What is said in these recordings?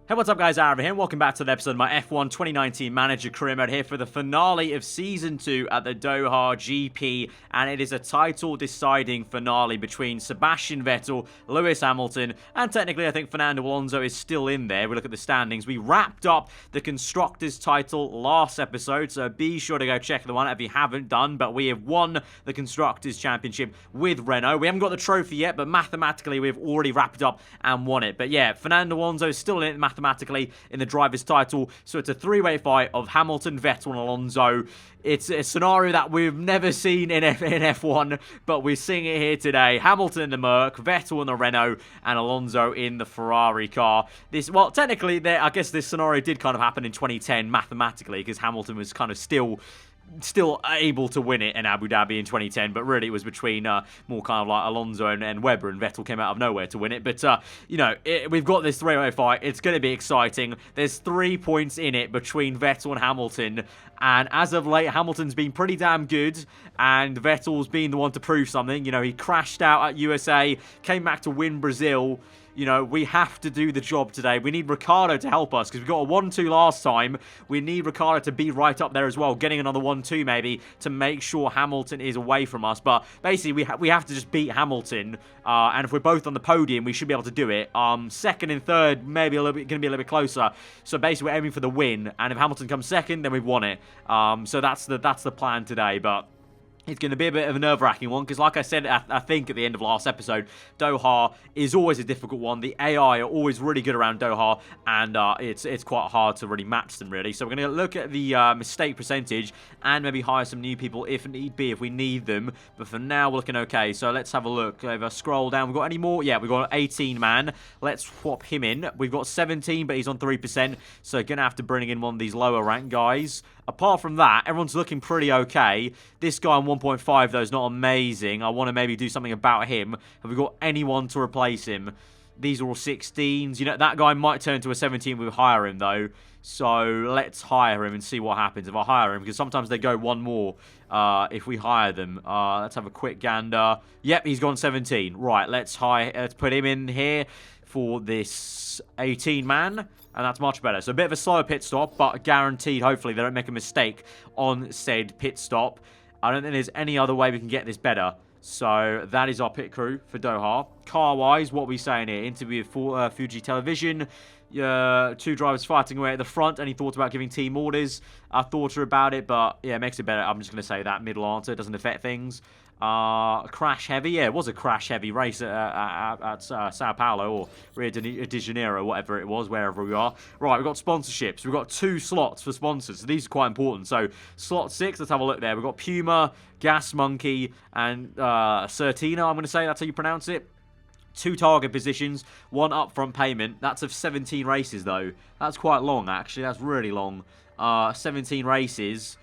Hey, what's up guys, aarava here, and welcome back to the episode of my F1 2019 Manager Career Mode here for the finale of Season 2 at the Doha GP, and it is a title-deciding finale between Sebastian Vettel, Lewis Hamilton, and technically I think Fernando Alonso is still in there. We look at the standings. We wrapped up the Constructors' title last episode, so be sure to go check the one if you haven't done, but we have won the Constructors' Championship with Renault. We haven't got the trophy yet, but mathematically we've already wrapped it up and won it. But yeah, Fernando Alonso is still in it mathematically in the driver's title, so it's a three-way fight of Hamilton, Vettel and Alonso. It's a scenario that we've never seen in F1, but we're seeing it here today. Hamilton in the Merc, Vettel in the Renault, and Alonso in the Ferrari car. Well, technically, I guess this scenario did kind of happen in 2010 mathematically, because Hamilton was kind of still able to win it in Abu Dhabi in 2010, but really it was between more kind of like Alonso and Webber, and Vettel came out of nowhere to win it. But you know, we've got this three-way fight. It's going to be exciting. There's 3 points in it between Vettel and Hamilton, and as of late Hamilton's been pretty damn good, and Vettel's been the one to prove something. You know, he crashed out at USA, came back to win Brazil. You know, we have to do the job today. We need Ricciardo to help us, because we got a 1-2 last time. We need Ricciardo to be right up there as well, getting another 1-2 maybe, to make sure Hamilton is away from us. But basically, we have to just beat Hamilton, and if we're both on the podium, we should be able to do it. Second and third, maybe going to be a little bit closer. So basically, we're aiming for the win, and if Hamilton comes second, then we've won it. So that's the plan today, but it's going to be a bit of a nerve-wracking one, because like I said, I think at the end of last episode, Doha is always a difficult one. The AI are always really good around Doha, and it's quite hard to really match them, really. So we're going to look at the mistake percentage, and maybe hire some new people if need be, if we need them. But for now, we're looking okay. So let's have a look. If I scroll down, we've got any more? Yeah, we've got 18 man. Let's swap him in. We've got 17, but he's on 3%, so going to have to bring in one of these lower rank guys. Apart from that, everyone's looking pretty okay. This guy on 1.5, though, is not amazing. I want to maybe do something about him. Have we got anyone to replace him? These are all 16s. You know, that guy might turn to a 17 if we hire him, though. So let's hire him and see what happens if I hire him, because sometimes they go one more if we hire them. Let's have a quick gander. Yep, he's gone 17. Right, let's put him in here for this 18 man. And that's much better. So a bit of a slower pit stop, but guaranteed, hopefully, they don't make a mistake on said pit stop. I don't think there's any other way we can get this better. So that is our pit crew for Doha. Car-wise, what are we saying here? Interview with Fuji Television. 2 drivers fighting away at the front. Any thoughts about giving team orders? I thought about it, but yeah, it makes it better. I'm just going to say that middle answer. It doesn't affect things. Crash heavy. Yeah, it was a crash heavy race at Sao Paulo or Rio de Janeiro, whatever it was, wherever we are. Right, we've got sponsorships. We've got 2 slots for sponsors, so these are quite important. So slot 6, let's have a look there. We've got Puma, Gas Monkey, and Certina, I'm going to say that's how you pronounce it. 2 target positions, 1 upfront payment. That's of 17 races, though. That's quite long, actually. That's really long. 17 races.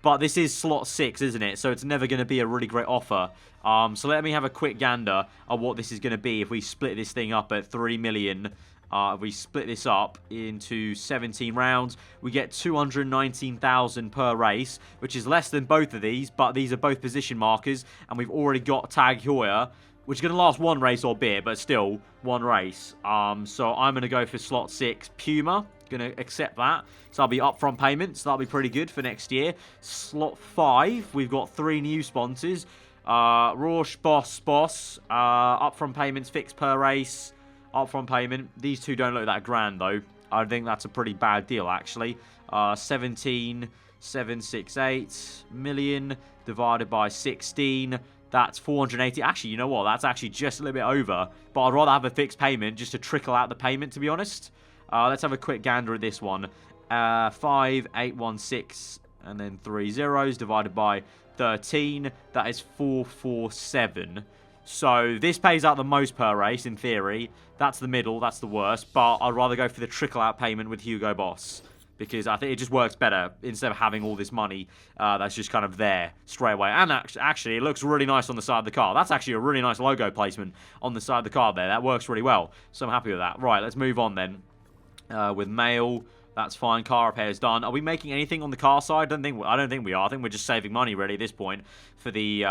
But this is slot 6, isn't it? So it's never going to be a really great offer. So let me have a quick gander of what this is going to be if we split this thing up at 3 million. If we split this up into 17 rounds, we get 219,000 per race, which is less than both of these, but these are both position markers, and we've already got Tag Heuer, which is going to last 1 race or bit, but still 1 race. So I'm going to go for slot 6, Puma. Going to accept that. So that'll be upfront payments. That'll be pretty good for next year. Slot 5, we've got 3 new sponsors. Rausch, Boss. Upfront payments, fixed per race. Upfront payment. These 2 don't look that grand, though. I think that's a pretty bad deal, actually. 17,768 million divided by 16. That's 480. Actually, you know what? That's actually just a little bit over. But I'd rather have a fixed payment just to trickle out the payment, to be honest. Let's have a quick gander at this one. 5,816 and then 3 zeros divided by 13. That is 447. So this pays out the most per race in theory. That's the middle. That's the worst. But I'd rather go for the trickle out payment with Hugo Boss, because I think it just works better instead of having all this money that's just kind of there straight away. And actually, it looks really nice on the side of the car. That's actually a really nice logo placement on the side of the car there. That works really well. So I'm happy with that. Right, let's move on then. With mail, that's fine. Car repairs done. Are we making anything on the car side? I don't think we are. I think we're just saving money really at this point for the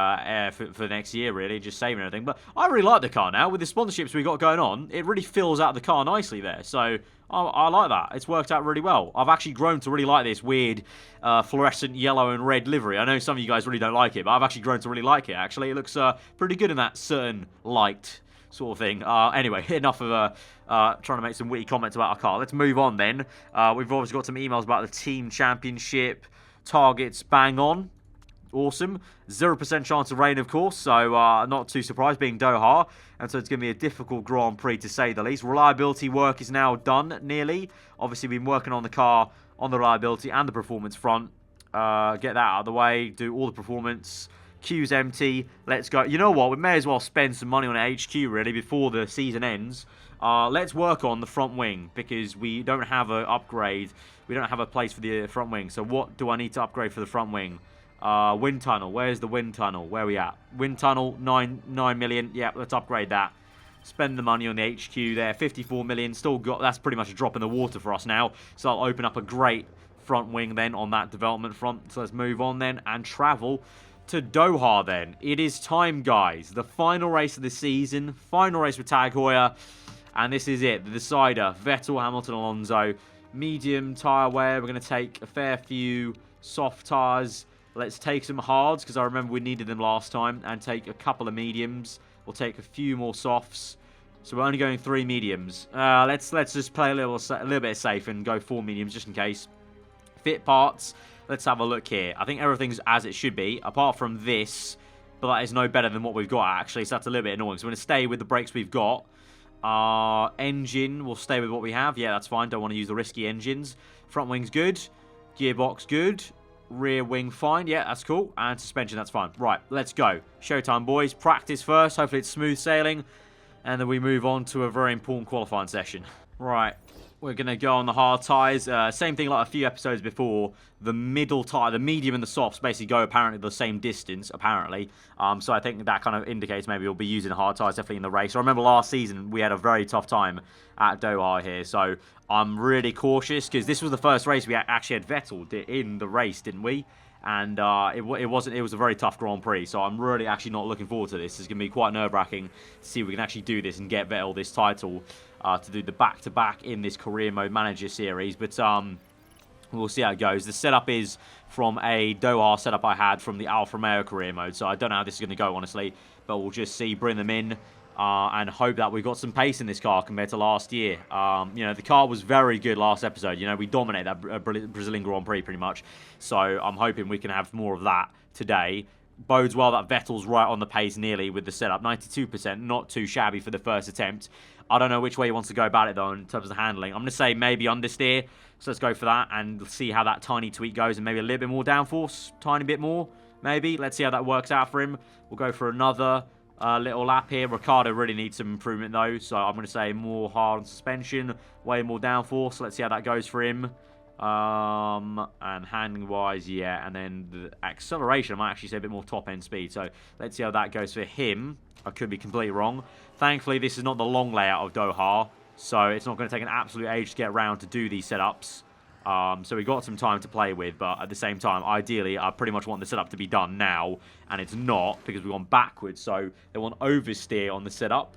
for next year, really, just saving everything. But I really like the car now with the sponsorships we got going on. It really fills out the car nicely there. So I like that. It's worked out really well. I've actually grown to really like this weird fluorescent yellow and red livery. I know some of you guys really don't like it, but I've actually grown to really like it, actually. It looks pretty good in that certain light sort of thing. Anyway, enough of trying to make some witty comments about our car. Let's move on then. We've obviously got some emails about the team championship. Targets bang on. Awesome. 0% chance of rain, of course, so not too surprised, being Doha. And so it's going to be a difficult Grand Prix, to say the least. Reliability work is now done, nearly. Obviously, we've been working on the car, on the reliability and the performance front. Get that out of the way. Do all the performance. Queue's empty. Let's go. You know what? We may as well spend some money on HQ, really, before the season ends. Let's work on the front wing, because we don't have an upgrade. We don't have a place for the front wing. So what do I need to upgrade for the front wing? Wind tunnel. Where's the wind tunnel? Where are we at? Wind tunnel, 9 million. Yeah, let's upgrade that. Spend the money on the HQ there. 54 million. Still got, that's pretty much a drop in the water for us now. So I'll open up a great front wing then on that development front. So let's move on then and travel to Doha then. It is time, guys. The final race of the season. Final race with Tag Heuer. And this is it. The decider. Vettel, Hamilton, Alonso. Medium tyre wear. We're going to take a fair few soft tyres. Let's take some hards, because I remember we needed them last time, and take a couple of mediums. We'll take a few more softs. So we're only going 3 mediums. Let's just play a little bit safe and go 4 mediums just in case. Fit parts. Let's have a look here. I think everything's as it should be, apart from this. But that is no better than what we've got, actually. So that's a little bit annoying. So we're going to stay with the brakes we've got. Engine, we'll stay with what we have. Yeah, that's fine. Don't want to use the risky engines. Front wing's good. Gearbox, good. Rear wing, fine. Yeah, that's cool. And suspension, that's fine. Right, let's go. Showtime, boys. Practice first. Hopefully it's smooth sailing. And then we move on to a very important qualifying session. Right, we're going to go on the hard tyres. Same thing like a few episodes before. The middle tyre, the medium and the softs basically go apparently the same distance, apparently. So I think that kind of indicates maybe we'll be using hard tyres definitely in the race. I remember last season we had a very tough time at Doha here. So I'm really cautious, because this was the first race we actually had Vettel in the race, didn't we? And it was a very tough Grand Prix, so I'm really actually not looking forward to this. It's going to be quite nerve-wracking to see if we can actually do this and get Vettel this title to do the back-to-back in this Career Mode Manager series. But we'll see how it goes. The setup is from a Doha setup I had from the Alfa Romeo Career Mode, so I don't know how this is going to go, honestly. But we'll just see, bring them in. And hope that we've got some pace in this car compared to last year. You know, the car was very good last episode. You know, we dominated that Brazilian Grand Prix pretty much. So I'm hoping we can have more of that today. Bodes well that Vettel's right on the pace nearly with the setup. 92%, not too shabby for the first attempt. I don't know which way he wants to go about it, though, in terms of handling. I'm going to say maybe understeer. So let's go for that and see how that tiny tweak goes. And maybe a little bit more downforce. Tiny bit more, maybe. Let's see how that works out for him. We'll go for another little lap here. Ricciardo really needs some improvement, though. So I'm going to say more hard on suspension. Way more downforce. Let's see how that goes for him. And handling-wise, yeah. And then the acceleration, I might actually say a bit more top-end speed. So let's see how that goes for him. I could be completely wrong. Thankfully, this is not the long layout of Doha. So it's not going to take an absolute age to get around to do these setups. So we've got some time to play with, but at the same time, ideally, I pretty much want the setup to be done now, and it's not, because we've gone backwards, so they want oversteer on the setup,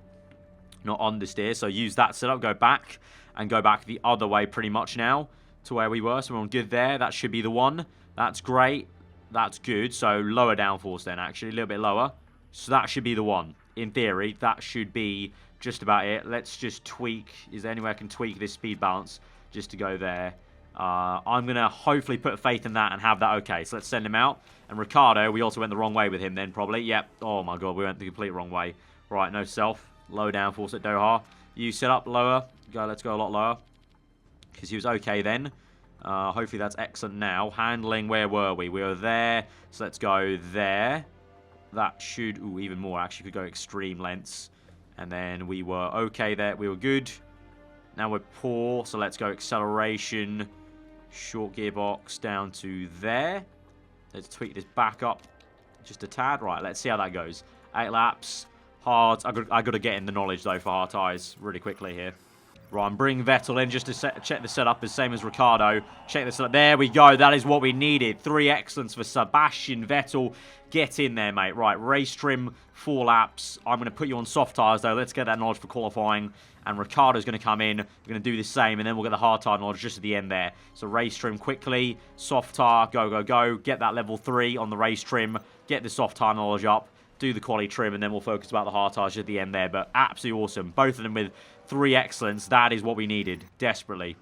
not understeer, so use that setup, go back, and go back the other way pretty much now, to where we were, so we're on good there, that should be the one, that's great, that's good, so lower downforce then, actually, a little bit lower, so that should be the one, in theory, that should be just about it. Let's just tweak, is there any way I can tweak this speed balance, just to go there? I'm going to hopefully put faith in that and have that okay. So let's send him out. And Ricciardo, we also went the wrong way with him then probably. Yep. Oh my god, we went the complete wrong way. Right, no self. Low downforce at Doha. You set up lower. Let's go a lot lower. Because he was okay then. Hopefully that's excellent now. Handling, where were we? We were there. So let's go there. That should, ooh, even more actually. Could go extreme lengths. And then we were okay there. We were good. Now we're poor. So let's go acceleration. Short gearbox down to there. Let's tweak this back up just a tad. Right, let's see how that goes. 8 laps. Hard. I got to get in the knowledge, though, for hard tyres really quickly here. Right, I'm bringing Vettel in just to check the setup, the same as Ricciardo. Check the setup. There we go. That is what we needed. 3 excellence for Sebastian Vettel. Get in there, mate. Right, race trim, 4 laps. I'm going to put you on soft tyres, though. Let's get that knowledge for qualifying. And Ricciardo's going to come in. We're going to do the same, and then we'll get the hard tire knowledge just at the end there. So race trim quickly. Soft tire, go, go, go. Get that level 3 on the race trim. Get the soft tire knowledge up. Do the quali trim, and then we'll focus about the hard tires at the end there. But absolutely awesome. Both of them with 3 excellence. That is what we needed, desperately.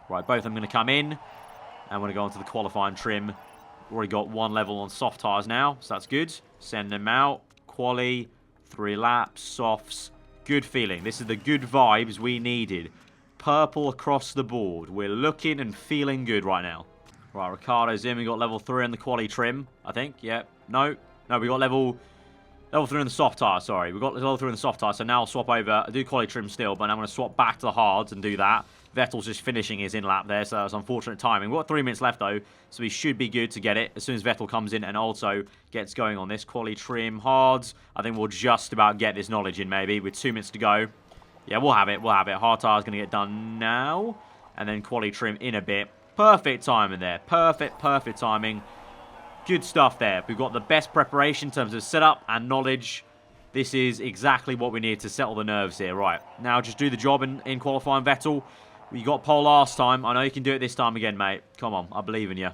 Right, both of them going to come in. And we're going to go on to the qualifying trim. Already got 1 level on soft tires now, so that's good. Send them out. Quali, 3 laps, softs. Good feeling. This is the good vibes we needed. Purple across the board. We're looking and feeling good right now. Right, Ricciardo's in. We got level 3 on the quali trim, I think. Yep. No, we got level 3 on the soft tire, sorry. We got level 3 on the soft tire, so now I'll swap over. I do quali trim still, but I'm going to swap back to the hards and do that. Vettel's just finishing his in-lap there, so that was unfortunate timing. We've got 3 minutes left, though, so we should be good to get it as soon as Vettel comes in and also gets going on this. Quali trim, hards. I think we'll just about get this knowledge in, maybe, with 2 minutes to go. Yeah, we'll have it, Hard tire's going to get done now, and then quali trim in a bit. Perfect timing there. Perfect timing. Good stuff there. We've got the best preparation in terms of setup and knowledge. This is exactly what we need to settle the nerves here. Right, now just do the job in qualifying, Vettel. You got pole last time. I know you can do it this time again, mate. Come on, I believe in you.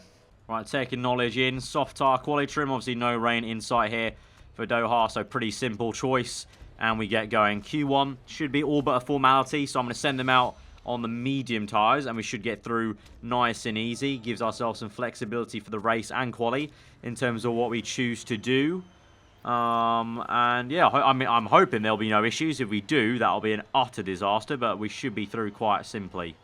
Right, taking knowledge in. Soft tire quali trim. Obviously, no rain in sight here for Doha, so pretty simple choice. And we get going. Q1 should be all but a formality, so I'm going to send them out on the medium tyres, and we should get through nice and easy. Gives ourselves some flexibility for the race and quali in terms of what we choose to do. And yeah, I'm hoping there'll be no issues. If we do, that'll be an utter disaster, but we should be through quite simply.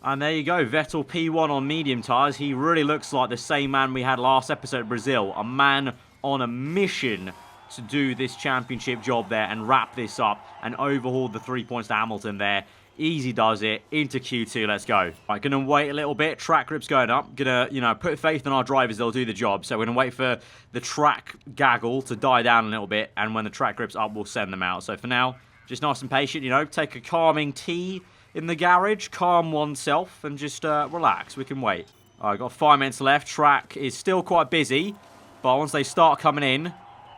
And there you go, Vettel P1 on medium tyres. He really looks like the same man we had last episode of Brazil. A man on a mission to do this championship job there and wrap this up and overhaul the 3 points to Hamilton there. Easy does it. Into Q2, let's go. Right, gonna wait a little bit. Track grip's going up. Gonna, put faith in our drivers. They'll do the job. So we're gonna wait for the track gaggle to die down a little bit. And when the track grip's up, we'll send them out. So for now, just nice and patient, take a calming tea in the garage. Calm oneself and just relax. We can wait. All right, got 5 minutes left. Track is still quite busy. But once they start coming in,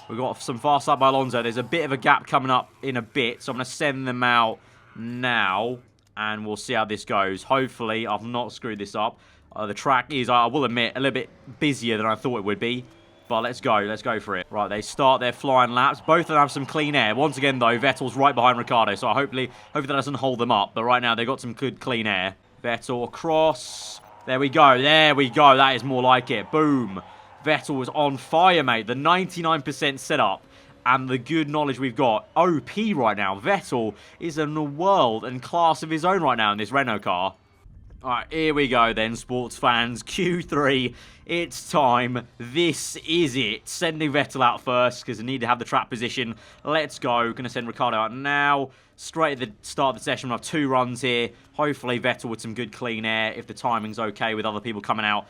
we've got some fast lap by Alonso. There's a bit of a gap coming up in a bit. So I'm gonna send them out now, and we'll see how this goes. Hopefully, I've not screwed this up. The track is, I will admit, a little bit busier than I thought it would be. But let's go for it. Right, they start their flying laps. Both of them have some clean air. Once again, though, Vettel's right behind Ricciardo, so hopefully that doesn't hold them up. But right now, they've got some good clean air. Vettel across. There we go. That is more like it. Boom. Vettel was on fire, mate. The 99% setup and the good knowledge we've got. OP right now. Vettel is in a world and class of his own right now in this Renault car. Alright, here we go then, sports fans. Q3, it's time. This is it. Sending Vettel out first, because I need to have the track position. Let's go. Going to send Ricciardo out now. Straight at the start of the session, we'll have 2 runs here. Hopefully Vettel with some good clean air, if the timing's okay with other people coming out.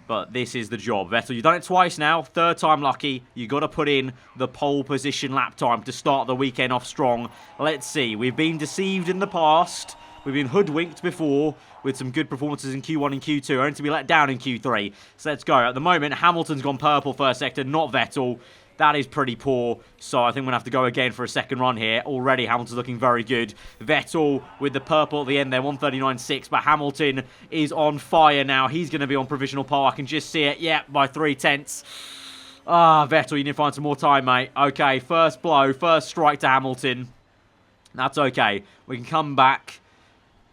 But this is the job. Vettel, you've done it twice now. 3rd time lucky. You've got to put in the pole position lap time to start the weekend off strong. Let's see. We've been deceived in the past. We've been hoodwinked before with some good performances in Q1 and Q2, only to be let down in Q3. So let's go. At the moment, Hamilton's gone purple first sector, not Vettel. That is pretty poor, so I think we're going to have to go again for a second run here. Already, Hamilton's looking very good. Vettel with the purple at the end there, 139.6, but Hamilton is on fire now. He's going to be on provisional pole. I can just see it, yeah, by 3/10. Vettel, you need to find some more time, mate. Okay, first blow, first strike to Hamilton. That's okay. We can come back,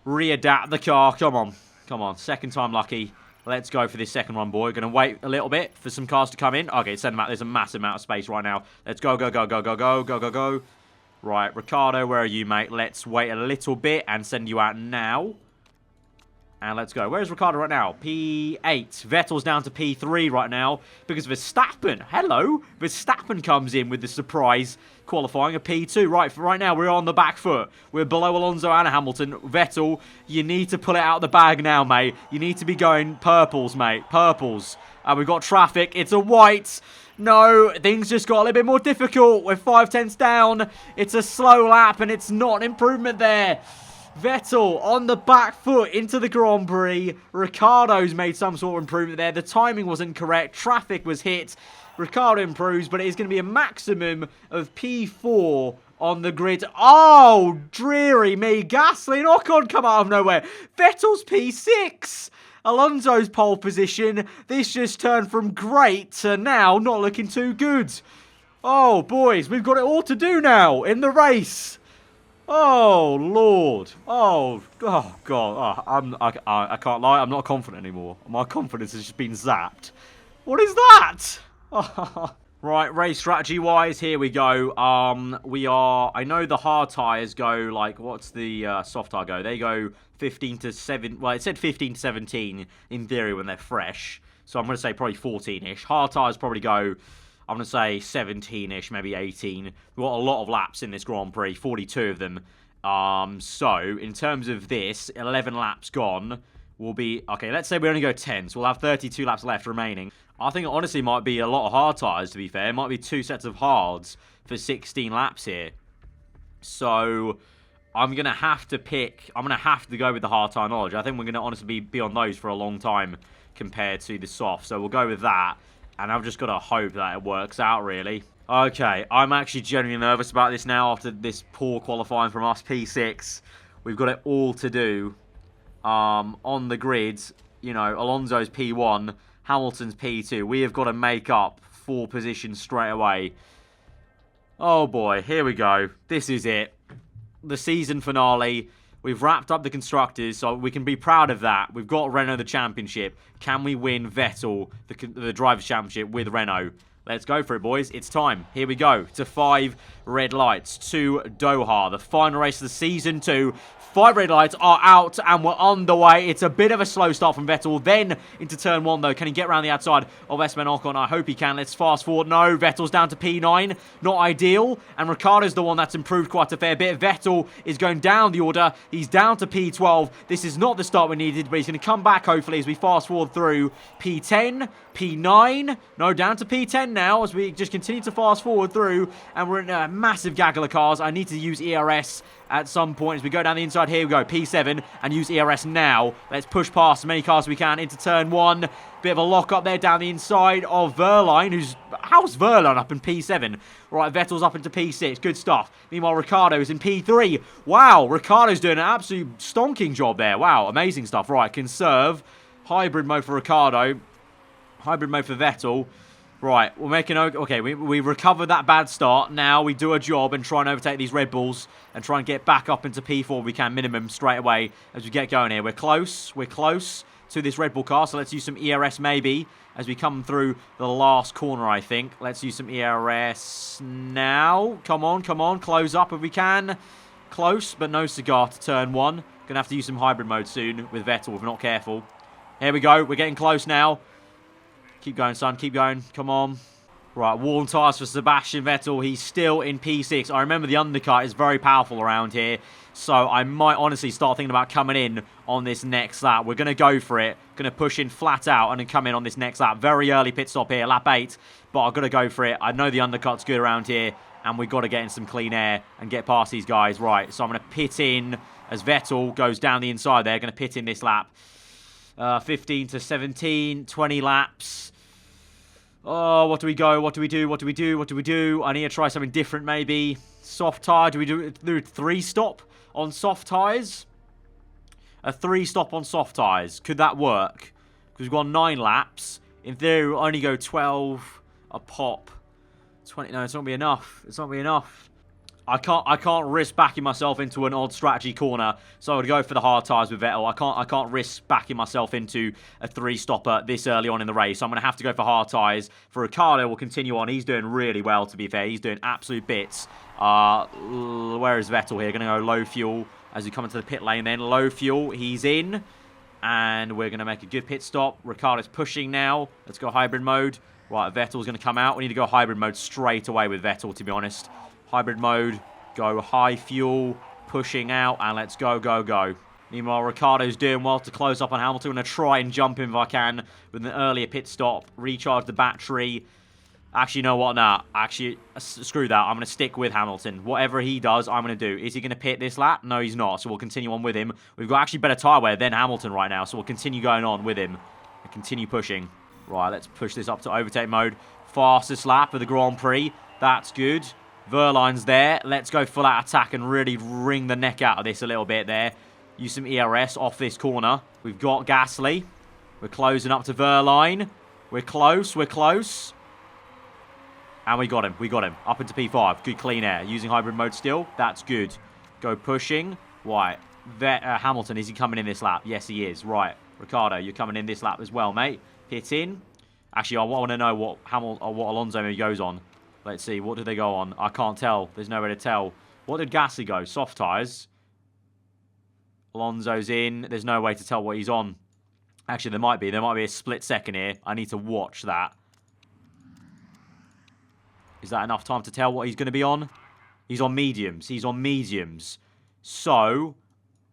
readapt the car. Come on, 2nd time lucky. Let's go for this second run, boy. Going to wait a little bit for some cars to come in. Okay, send them out. There's a massive amount of space right now. Let's go. Right, Ricciardo, where are you, mate? Let's wait a little bit and send you out now. And let's go. Where's Ricciardo right now? P8. Vettel's down to P3 right now because Verstappen. Hello. Verstappen comes in with the surprise qualifying a P2. Right now, we're on the back foot. We're below Alonso and Hamilton. Vettel, you need to pull it out of the bag now, mate. You need to be going purples, mate. Purples. And we've got traffic. It's a white. No, things just got a little bit more difficult. We're 5/10 down. It's a slow lap, and it's not an improvement there. Vettel on the back foot into the Grand Prix. Ricciardo's made some sort of improvement there. The timing wasn't correct. Traffic was hit. Ricciardo improves, but it is going to be a maximum of P4 on the grid. Oh, dreary me. Gasly and Ocon come out of nowhere. Vettel's P6. Alonso's pole position. This just turned from great to now not looking too good. Oh, boys, we've got it all to do now in the race. Oh, Lord. Oh, God. Oh, I can't lie. I'm not confident anymore. My confidence has just been zapped. What is that? Right, race strategy-wise, here we go. I know the hard tyres go, like, what's the soft tyre go? They go 15 to 7, well, it said 15 to 17 in theory when they're fresh. So I'm going to say probably 14-ish. Hard tyres probably go, I'm going to say 17-ish, maybe 18. We've got a lot of laps in this Grand Prix, 42 of them. So, in terms of this, 11 laps gone will be, okay, let's say we only go 10, so we'll have 32 laps left remaining. I think it honestly might be a lot of hard tyres, to be fair. It might be 2 sets of hards for 16 laps here. So, I'm going to have to go with the hard tyre knowledge. I think we're going to honestly be on those for a long time compared to the soft. So, we'll go with that. And I've just got to hope that it works out, really. Okay, I'm actually genuinely nervous about this now after this poor qualifying from us, P6. We've got it all to do. On the grid, you know, Alonso's P1, Hamilton's P2. We have got to make up 4 positions straight away. Oh boy, here we go. This is it. The season finale. We've wrapped up the Constructors, so we can be proud of that. We've got Renault the Championship. Can we win Vettel, the Drivers' Championship, with Renault? Let's go for it, boys. It's time. Here we go. To 5 red lights. To Doha, the final race of the Season 2. 5 red lights are out, and we're on the way. It's a bit of a slow start from Vettel. Then into turn 1, though. Can he get around the outside of Esteban Ocon? I hope he can. Let's fast forward. No, Vettel's down to P9. Not ideal. And Ricciardo's the one that's improved quite a fair bit. Vettel is going down the order. He's down to P12. This is not the start we needed, but he's going to come back, hopefully, as we fast forward through P10, P9. No, down to P10 now, as we just continue to fast forward through. And we're in a massive gaggle of cars. I need to use ERS at some point as we go down the inside. Here we go, P7, and use ERS now. Let's push past as many cars as we can into turn 1. Bit of a lock up there down the inside of Verline, how's Verline up in P7? Right, Vettel's up into P6, good stuff. Meanwhile, Ricciardo's in P3. Wow, Ricciardo's doing an absolute stonking job there. Wow, amazing stuff. Right, conserve. Hybrid mode for Ricciardo. Hybrid mode for Vettel. Right, we're making... Okay, we recover that bad start. Now we do a job and try and overtake these Red Bulls and try and get back up into P4 if we can, minimum, straight away as we get going here. We're close to this Red Bull car, so let's use some ERS maybe as we come through the last corner, I think. Let's use some ERS now. Come on, close up if we can. Close, but no cigar to turn 1. Gonna have to use some hybrid mode soon with Vettel if we're not careful. Here we go, we're getting close now. Keep going, son. Keep going. Come on. Right, warm tyres for Sebastian Vettel. He's still in P6. I remember the undercut is very powerful around here. So I might honestly start thinking about coming in on this next lap. We're going to go for it. Going to push in flat out and then come in on this next lap. Very early pit stop here, lap 8. But I've got to go for it. I know the undercut's good around here. And we've got to get in some clean air and get past these guys. Right, so I'm going to pit in as Vettel goes down the inside there. Going to pit in this lap. 15 to 17, 20 laps. Oh, what do we go? What do we do? I need to try something different, maybe. Soft tyre. Do we do 3-stop on soft tyres? A 3-stop on soft tyres. Could that work? Because we've got 9 laps. In theory, we'll only go 12 a pop. 20. No, it's not going to be enough. It's not going to be enough. I can't risk backing myself into an odd strategy corner, so I would go for the hard tyres with Vettel. I can't risk backing myself into a 3-stopper this early on in the race, so I'm going to have to go for hard tyres. For Ricciardo, we'll continue on. He's doing really well, to be fair. He's doing absolute bits. Where is Vettel here? Going to go low fuel as we come into the pit lane then. Low fuel, he's in, and we're going to make a good pit stop. Ricciardo's pushing now. Let's go hybrid mode. Right, Vettel's going to come out. We need to go hybrid mode straight away with Vettel, to be honest. Hybrid mode, go high fuel, pushing out, and let's go, go, go. Meanwhile, Ricciardo's doing well to close up on Hamilton. I'm going to try and jump him if I can with an earlier pit stop, recharge the battery. Actually, you know what? Nah, actually, screw that. I'm going to stick with Hamilton. Whatever he does, I'm going to do. Is he going to pit this lap? No, he's not, so we'll continue on with him. We've got actually better tyre wear than Hamilton right now, so we'll continue going on with him and continue pushing. Right, let's push this up to overtake mode. Fastest lap of the Grand Prix. That's good. Verline's there. Let's go full out attack and really wring the neck out of this a little bit there. Use some ERS off this corner. We've got Gasly. We're closing up to Verline. We're close. We're close. And we got him. We got him. Up into P5. Good clean air. Using hybrid mode still. That's good. Go pushing. Right. Hamilton, is he coming in this lap? Yes, he is. Right. Ricciardo, you're coming in this lap as well, mate. Pit in. Actually, I want to know what Alonso maybe goes on. Let's see. What did they go on? I can't tell. There's no way to tell. What did Gasly go? Soft tyres. Alonso's in. There's no way to tell what he's on. Actually, there might be. There might be a split second here. I need to watch that. Is that enough time to tell what he's going to be on? He's on mediums. He's on mediums. So,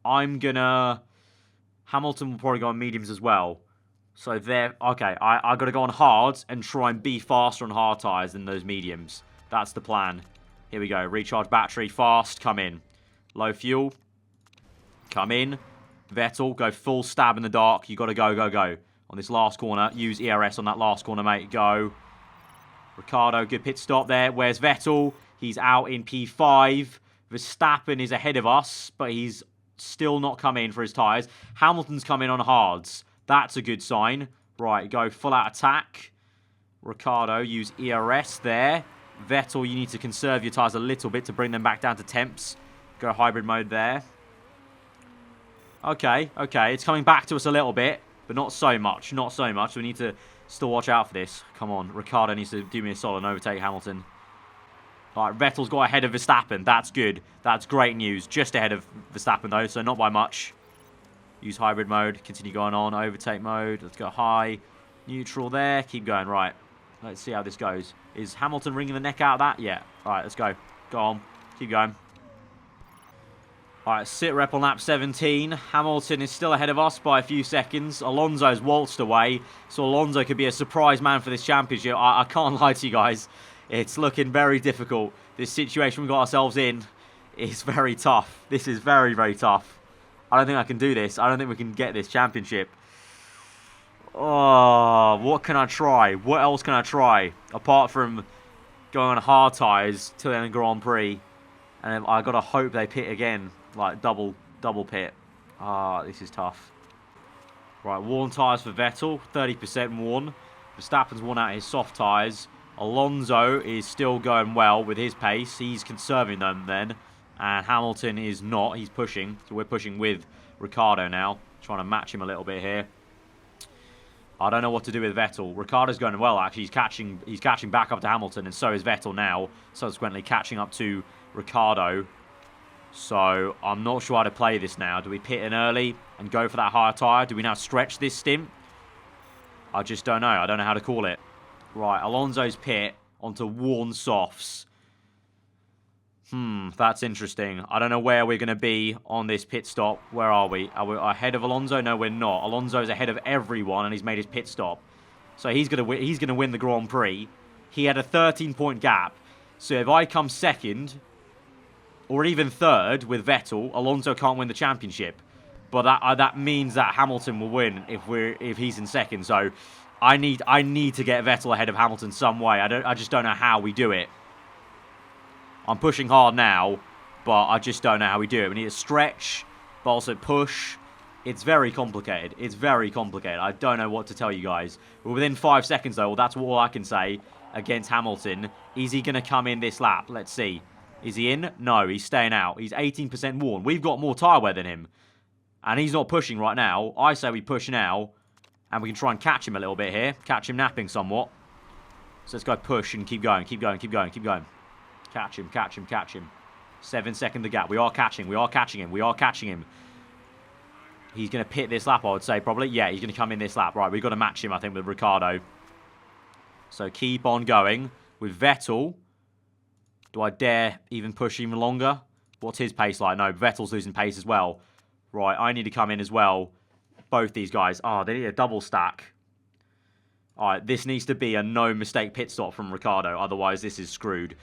I'm going to... Hamilton will probably go on mediums as well. So, there... Okay, I got to go on hards and try and be faster on hard tyres than those mediums. That's the plan. Here we go. Recharge battery. Fast. Come in. Low fuel. Come in. Vettel. Go full stab in the dark. You got to go, go, go. On this last corner. Use ERS on that last corner, mate. Go. Ricciardo, good pit stop there. Where's Vettel? He's out in P5. Verstappen is ahead of us, but he's still not come in for his tyres. Hamilton's come in on hards. That's a good sign. Right, go full out attack. Ricciardo, use ERS there. Vettel, you need to conserve your tyres a little bit to bring them back down to temps. Go hybrid mode there. Okay, okay. It's coming back to us a little bit, but not so much. Not so much. We need to still watch out for this. Come on. Ricciardo needs to do me a solid and overtake Hamilton. All right, Vettel's got ahead of Verstappen. That's good. That's great news. Just ahead of Verstappen, though, so not by much. Use hybrid mode. Continue going on. Overtake mode. Let's go high. Neutral there. Keep going. Right. Let's see how this goes. Is Hamilton wringing the neck out of that? Yeah. All right, let's go. Go on. Keep going. All right, sit rep on lap 17. Hamilton is still ahead of us by a few seconds. Alonso's waltzed away, so Alonso could be a surprise man for this championship. I can't lie to you guys. It's looking very difficult. This situation we got ourselves in is very tough. This is very, very tough. I don't think I can do this. I don't think we can get this championship. Oh, what can I try? What else can I try? Apart from going on hard tyres till the end of Grand Prix. And I got to hope they pit again. Like, double pit. Ah, this is tough. Right, worn tyres for Vettel. 30% worn. Verstappen's worn out his soft tyres. Alonso is still going well with his pace. He's conserving them then. And Hamilton is not. He's pushing. So we're pushing with Ricciardo now. Trying to match him a little bit here. I don't know what to do with Vettel. Ricciardo's going well, actually. He's catching back up to Hamilton. And so is Vettel now. Subsequently catching up to Ricciardo. So, I'm not sure how to play this now. Do we pit in early and go for that higher tyre? Do we now stretch this stint? I just don't know. I don't know how to call it. Right, Alonso's pit onto worn softs. That's interesting. I don't know where we're going to be on this pit stop. Where are we? Are we ahead of Alonso? No, we're not. Alonso's ahead of everyone and he's made his pit stop. So, he's going to win the Grand Prix. He had a 13-point gap. So, if I come second... or even third with Vettel, Alonso can't win the championship. But that means that Hamilton will win if he's in second. So I need to get Vettel ahead of Hamilton some way. I just don't know how we do it. I'm pushing hard now, but I just don't know how we do it. We need to stretch, but also push. It's very complicated. It's very complicated. I don't know what to tell you guys. We're within 5 seconds though. Well, that's all I can say against Hamilton. Is he going to come in this lap? Let's see. Is he in? No, he's staying out. He's 18% worn. We've got more tyre wear than him. And he's not pushing right now. I say we push now. And we can try and catch him a little bit here. Catch him napping somewhat. So let's go push and keep going. Keep going, keep going, keep going. Catch him, catch him, catch him. 7 second the gap. We are catching. We are catching him. We are catching him. He's going to pit this lap, I would say, probably. Yeah, he's going to come in this lap. Right, we've got to match him, I think, with Ricciardo. So keep on going. With Vettel... do I dare even push even longer? What's his pace like? No, Vettel's losing pace as well. Right, I need to come in as well. Both these guys. Oh, they need a double stack. All right, this needs to be a no-mistake pit stop from Ricciardo. Otherwise, this is screwed.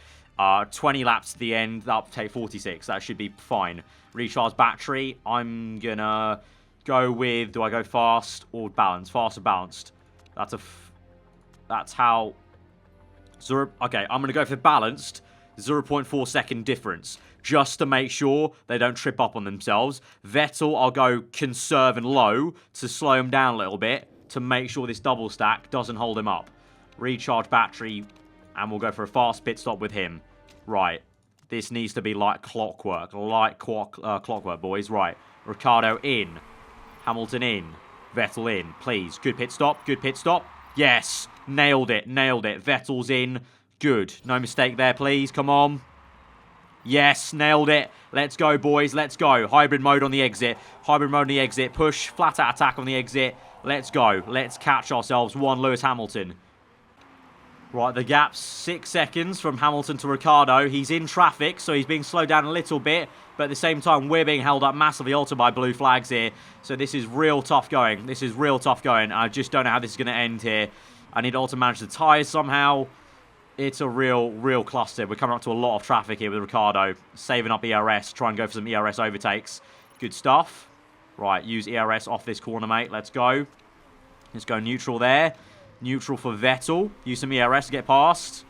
20 laps to the end. That'll take 46. That should be fine. Recharge battery. I'm going to go with... do I go fast or balanced? Fast or balanced? That's how... so, okay, I'm going to go for balanced 0.4 second difference. Just to make sure they don't trip up on themselves. Vettel, I'll go conserve and low to slow him down a little bit to make sure this double stack doesn't hold him up. Recharge battery, and we'll go for a fast pit stop with him. Right. This needs to be like clockwork. Like clockwork, boys. Right. Ricciardo in. Hamilton in. Vettel in. Please. Good pit stop. Good pit stop. Yes. Nailed it. Nailed it. Vettel's in. Good. No mistake there, please. Come on. Yes. Nailed it. Let's go, boys. Let's go. Hybrid mode on the exit. Hybrid mode on the exit. Push. Flat out attack on the exit. Let's go. Let's catch ourselves one Lewis Hamilton. Right, the gap's 6 seconds from Hamilton to Ricciardo. He's in traffic, so he's being slowed down a little bit. But at the same time, we're being held up massively also by blue flags here. So this is real tough going. This is real tough going. I just don't know how this is going to end here. I need to also manage the tyres somehow. It's a real cluster. We're coming up to a lot of traffic here with Ricciardo. Saving up ERS. Try and go for some ERS overtakes. Good stuff. Right, use ERS off this corner, mate. Let's go. Let's go neutral there. Neutral for Vettel. Use some ERS to get past.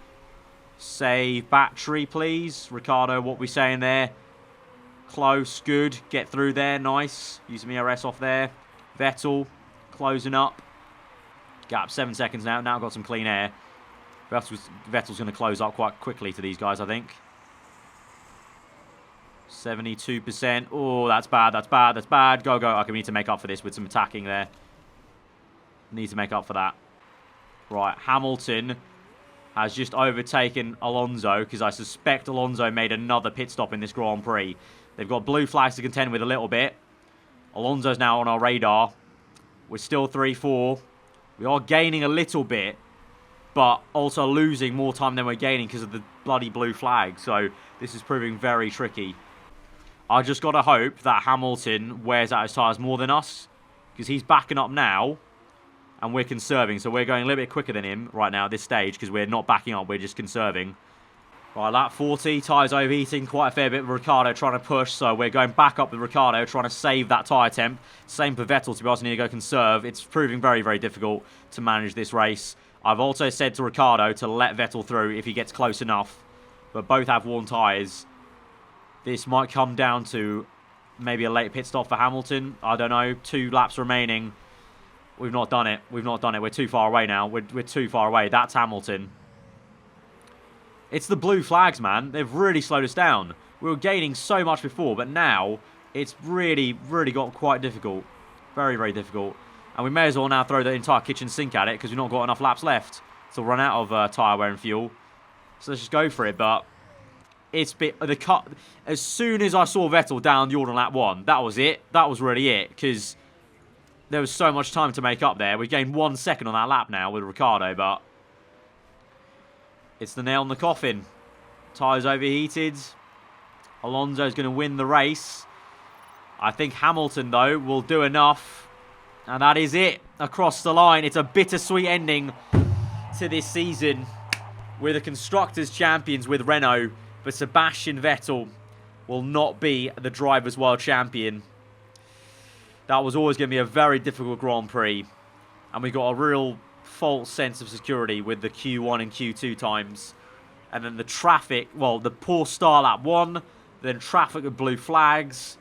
Save battery, please. Ricciardo, what we saying there? Close, good. Get through there, nice. Use some ERS off there. Vettel, closing up. Gap 7 seconds now. Now got some clean air. Vettel's going to close up quite quickly to these guys, I think. 72%. Oh, that's bad, that's bad, that's bad. Go, go. Okay, we need to make up for this with some attacking there. Need to make up for that. Right, Hamilton has just overtaken Alonso because I suspect Alonso made another pit stop in this Grand Prix. They've got blue flags to contend with a little bit. Alonso's now on our radar. We're still 3-4. We are gaining a little bit, but also losing more time than we're gaining because of the bloody blue flag. So this is proving very tricky. I just got to hope that Hamilton wears out his tyres more than us because he's backing up now. And we're conserving, so we're going a little bit quicker than him right now at this stage because we're not backing up, we're just conserving. Right, lap 40, tyres overheating quite a fair bit with Ricciardo trying to push, so we're going back up with Ricciardo trying to save that tyre temp. Same for Vettel, to be honest, we need to go conserve. It's proving very difficult to manage this race. I've also said to Ricciardo to let Vettel through if he gets close enough, but both have worn tyres. This might come down to maybe a late pit stop for Hamilton. I don't know, 2 laps remaining. We've not done it. We've not done it. We're too far away now. We're too far away. That's Hamilton. It's the blue flags, man. They've really slowed us down. We were gaining so much before, but now it's really got quite difficult. Very difficult. And we may as well now throw the entire kitchen sink at it because we've not got enough laps left to run out of tyre wear and fuel. So let's just go for it. But it's the cut. As soon as I saw Vettel down the order on lap 1, that was it. That was really it because there was so much time to make up there. We gained 1 second on that lap now with Ricciardo, but it's the nail in the coffin. Tyres overheated. Alonso's going to win the race. I think Hamilton, though, will do enough. And that is it. Across the line. It's a bittersweet ending to this season. We're the Constructors' Champions with Renault, but Sebastian Vettel will not be the Drivers' World Champion. That was always going to be a very difficult Grand Prix. And we got a real false sense of security with the Q1 and Q2 times. And then the traffic, well, the poor start lap 1. Then traffic with blue flags.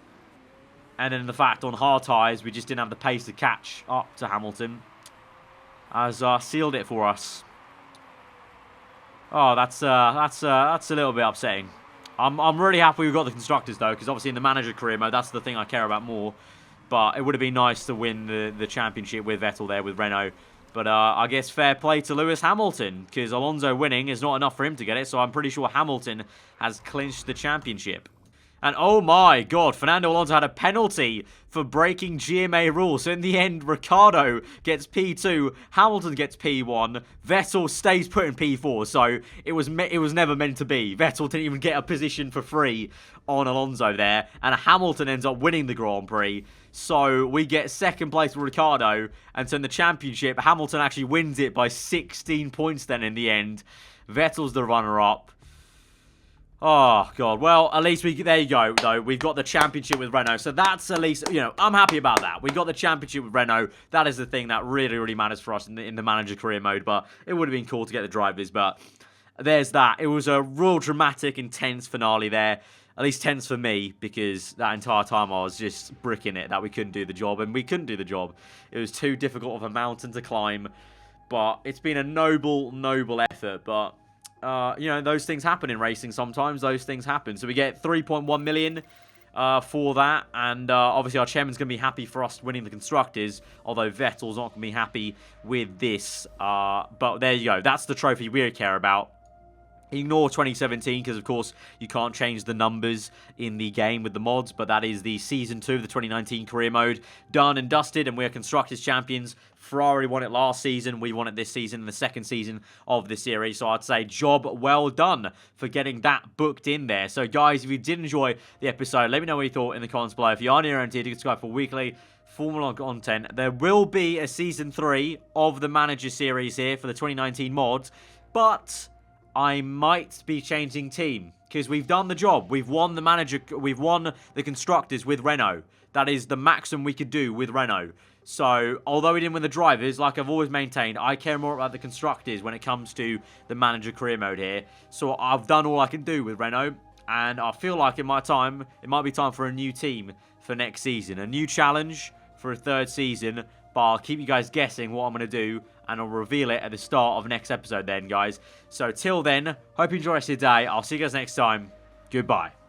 And then the fact on hard tyres, we just didn't have the pace to catch up to Hamilton. Has sealed it for us. Oh, that's a little bit upsetting. I'm really happy we got the Constructors, though, because obviously in the Manager career mode, that's the thing I care about more. But it would have been nice to win the championship with Vettel there, with Renault. But I guess fair play to Lewis Hamilton, because Alonso winning is not enough for him to get it. So I'm pretty sure Hamilton has clinched the championship. And oh my god, Fernando Alonso had a penalty for breaking GMA rules. So in the end, Ricciardo gets P2, Hamilton gets P1, Vettel stays put in P4. So it was never meant to be. Vettel didn't even get a position for free on Alonso there. And Hamilton ends up winning the Grand Prix. So we get second place with Ricciardo. And so in the championship, Hamilton actually wins it by 16 points then in the end. Vettel's the runner-up. Oh, God. Well, at least there you go, though. We've got the championship with Renault. So that's at least, you know, I'm happy about that. We got the championship with Renault. That is the thing that really matters for us in the Manager career mode. But it would have been cool to get the drivers. But there's that. It was a real dramatic, intense finale there. At least tense for me, because that entire time I was just bricking it that we couldn't do the job, and we couldn't do the job. It was too difficult of a mountain to climb, but it's been a noble, noble effort, but, you know, those things happen in racing sometimes. Those things happen. So we get 3.1 million for that, and obviously our chairman's going to be happy for us winning the Constructors, although Vettel's not going to be happy with this, but there you go. That's the trophy we care about. Ignore 2017 because, of course, you can't change the numbers in the game with the mods, but that is the Season 2 of the 2019 career mode. Done and dusted, and we're Constructors champions. Ferrari won it last season. We won it this season in the second season of the series. So I'd say job well done for getting that booked in there. So, guys, if you did enjoy the episode, let me know what you thought in the comments below. If you are new around here, do subscribe for weekly Formula 1 content. There will be a Season 3 of the Manager series here for the 2019 mods, but I might be changing team because we've done the job. We've won the Manager. We've won the Constructors with Renault. That is the maximum we could do with Renault. So, although we didn't win the drivers, like I've always maintained, I care more about the Constructors when it comes to the Manager career mode here. So, I've done all I can do with Renault, and I feel like it might be time for a new team for next season. A new challenge for a third season, but I'll keep you guys guessing what I'm going to do, and I'll reveal it at the start of next episode then, guys. So, till then, hope you enjoy the rest of your day. I'll see you guys next time. Goodbye.